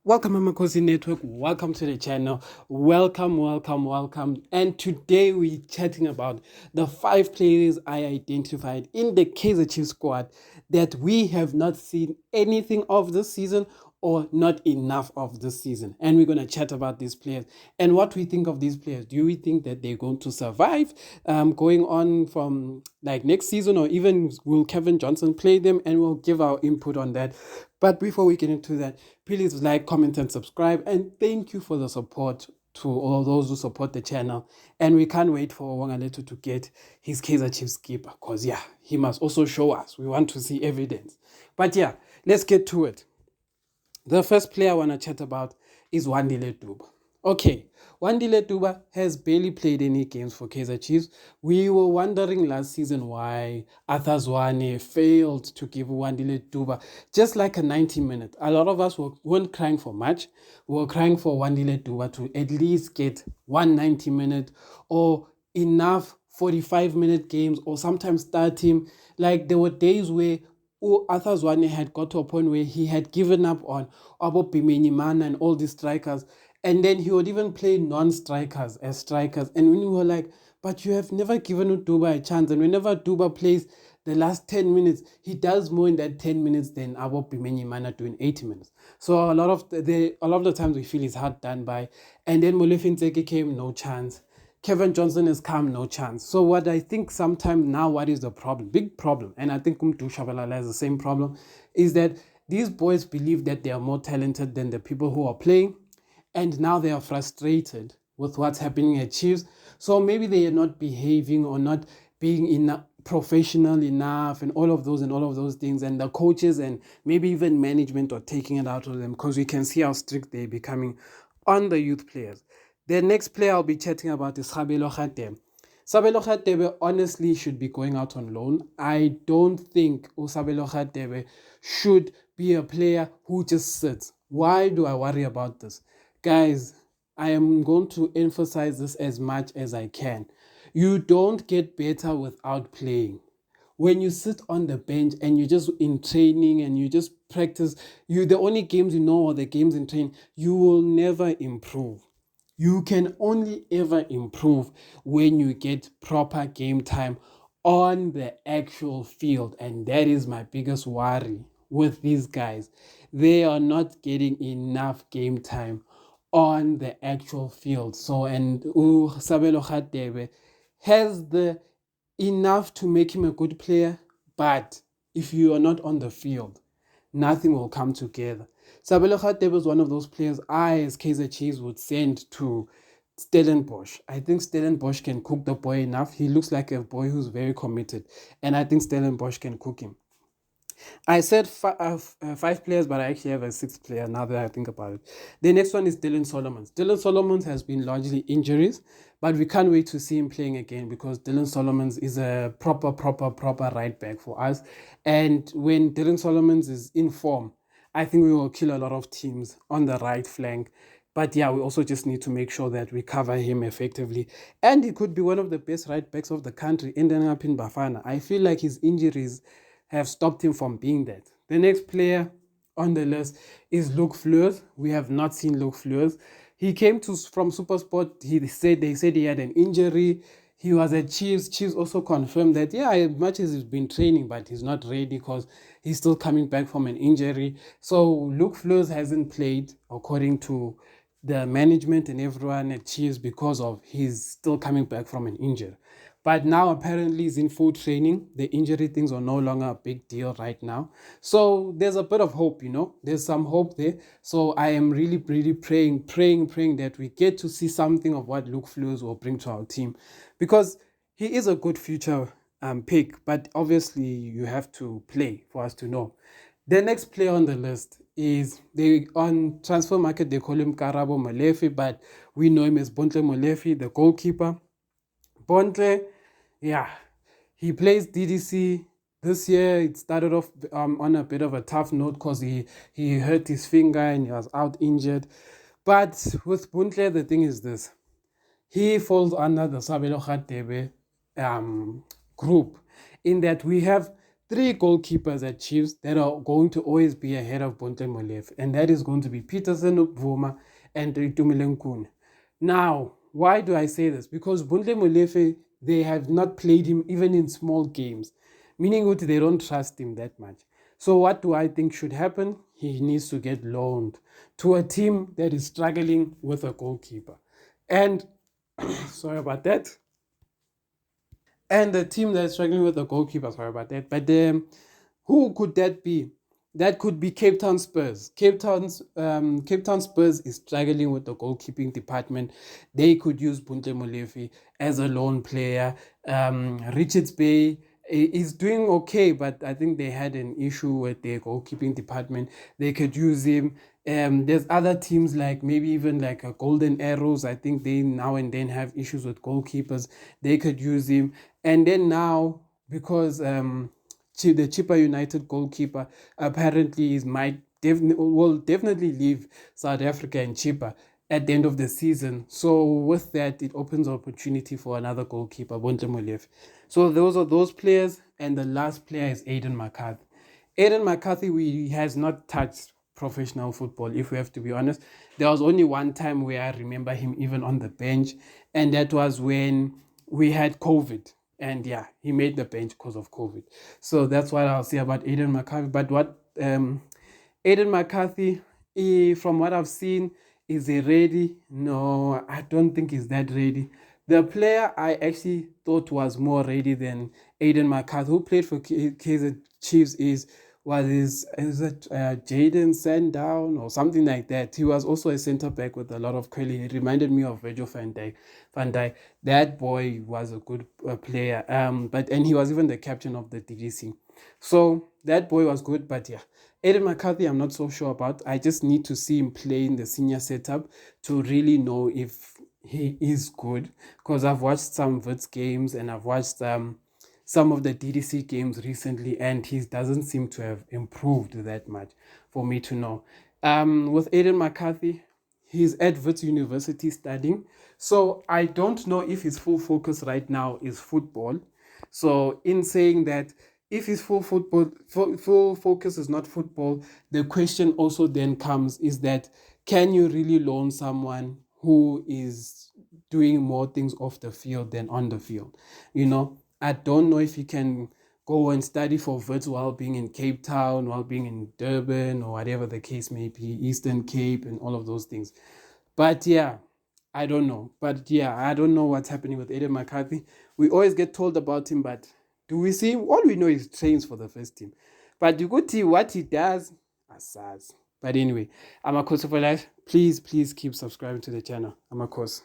Welcome, Amakhosi Network. Welcome to the channel. Welcome. And today we're chatting about the 5 players I identified in the Kaizer Chiefs squad that we have not seen anything of this season or not enough of this season. And we're going to chat about these players and what we think of these players. Do we think that they're going to survive going on from like next season, or even will Kevin Johnson play them? And we'll give our input on that. But before we get into that, please like, comment, and subscribe. And thank you for the support to all those who support the channel. And we can't wait for Wangaletu to get his Kaizer Chiefs keeper, because he must also show us. We want to see evidence. But let's get to it. The first player I want to chat about is Wandile Duba. Okay, Wandile Duba has barely played any games for Kaizer Chiefs. We were wondering last season why Arthur Zwane failed to give Wandile Duba just like a 90-minute. A lot of us weren't crying for much. We were crying for Wandile Duba to at least get 190-minute or enough 45-minute games, or sometimes start him. Like, there were days where Arthur Zwane had got to a point where he had given up on Abo Pimenimana and all these strikers. And then he would even play non-strikers as strikers. And when we were like, but you have never given Duba a chance. And whenever Duba plays the last 10 minutes, he does more in that 10 minutes than Abo Pimenimana doing 80 minutes. So a lot of the times we feel he's hard done by. And then Molefe Ntseke came, no chance. Kevin Johnson has come, no chance. So what I think sometimes now, what is the problem? Big problem, and I think Umdu Shabalala has the same problem, is that these boys believe that they are more talented than the people who are playing, and now they are frustrated with what's happening at Chiefs. So maybe they are not behaving or not being enough professional enough, and all of those things, and the coaches and maybe even management are taking it out of them, because we can see how strict they're becoming on the youth players. The next player I'll be chatting about is Sabelo Khatebe. Sabelo Khatebe honestly should be going out on loan. I don't think Sabelo Khatebe should be a player who just sits. Why do I worry about this? Guys, I am going to emphasize this as much as I can. You don't get better without playing. When you sit on the bench and you're just in training and you just practice, the only games you know are the games in training, you will never improve. You can only ever improve when you get proper game time on the actual field. And that is my biggest worry with these guys. They are not getting enough game time on the actual field. So, and Sabelo Khatebe has the enough to make him a good player, but if you are not on the field, nothing will come together. Sabelo Khatebe is one of those players I, as Kaizer Chiefs, would send to Stellenbosch. I think Stellenbosch can cook the boy enough. He looks like a boy who's very committed, and I think Stellenbosch can cook him. I said 5 players, but I actually have a 6th player now that I think about it. The next one is Dylan Solomons. Dylan Solomons has been largely injuries, but we can't wait to see him playing again, because Dylan Solomons is a proper right back for us. And when Dylan Solomons is in form, I think we will kill a lot of teams on the right flank. But we also just need to make sure that we cover him effectively. And he could be one of the best right backs of the country, ending up in Bafana. I feel like his injuries have stopped him from being that. The next player on the list is Luke Fleur. We have not seen Luke Fleur. He came from Supersport. They said he had an injury. He was at Chiefs. Chiefs also confirmed that, as much as he's been training, but he's not ready because he's still coming back from an injury. So Luke Fleur hasn't played, according to the management and everyone at Chiefs, because of he's still coming back from an injury. But now apparently he's in full training. The injury things are no longer a big deal right now. So there's a bit of hope, There's some hope there. So I am really praying that we get to see something of what Luke Fleurs will bring to our team. Because he is a good future pick, but obviously you have to play for us to know. The next player on the list is, on transfer market they call him Karabo Molefe, but we know him as Bontle Molefe, the goalkeeper. Bontle, he plays DDC. This year it started off on a bit of a tough note, because he hurt his finger and he was out injured. But with Bontle, the thing is this: he falls under the Sabelo Khatebe group, in that we have three goalkeepers at Chiefs that are going to always be ahead of Bontle Molefe, and that is going to be Peterson Bvuma and Itumeleng Khune. Now, why do I say this? Because Bontle Molefe, they have not played him even in small games, meaning that they don't trust him that much. So what do I think should happen? He needs to get loaned to a team that is struggling with a goalkeeper. And sorry about that. And the team that's struggling with the goalkeeper, sorry about that. But who could that be? That could be Cape Town Spurs. Cape Town Spurs is struggling with the goalkeeping department. They could use Buntle Molefe as a lone player. Richards Bay is doing okay, but I think they had an issue with their goalkeeping department. They could use him. There's other teams like maybe even like a Golden Arrows. I think they now and then have issues with goalkeepers. They could use him. And then now, because the Chippa United goalkeeper apparently will definitely leave South Africa and Chippa at the end of the season. So with that, it opens opportunity for another goalkeeper, Bontle Molefe. So those are those players, and the last player is Aiden McCarthy. Aiden McCarthy has not touched professional football, if we have to be honest. There was only one time where I remember him even on the bench, and that was when we had COVID. And yeah, he made the bench because of COVID. So that's what I'll say about Aiden McCarthy. But what Aiden McCarthy, from what I've seen, is he ready? No, I don't think he's that ready. The player I actually thought was more ready than Aiden McCarthy, who played for Kaizer Chiefs, is it Jaden Sandown or something like that. He was also a centre back with a lot of curly. He reminded me of Virgil van Dijk. That boy was a good player. And he was even the captain of the DDC. So that boy was good, but yeah. Aiden McCarthy, I'm not so sure about. I just need to see him play in the senior setup to really know if he is good. Because I've watched some Wits games and I've watched some of the DDC games recently, and he doesn't seem to have improved that much for me to know. With Aiden McCarthy, he's at Wits University studying. So I don't know if his full focus right now is football. So in saying that, if his full focus is not football, the question also then comes is that, can you really loan someone who is doing more things off the field than on the field? I don't know if you can go and study for Wits while being in Cape Town, while being in Durban, or whatever the case may be, Eastern Cape and all of those things. But yeah, I don't know. But yeah, I don't know what's happening with Aiden McCarthy. We always get told about him, but do we see him? All we know is trains for the first team. But you could see what he does, asas. But anyway, Amakhosi for life. Please keep subscribing to the channel. Amakhosi.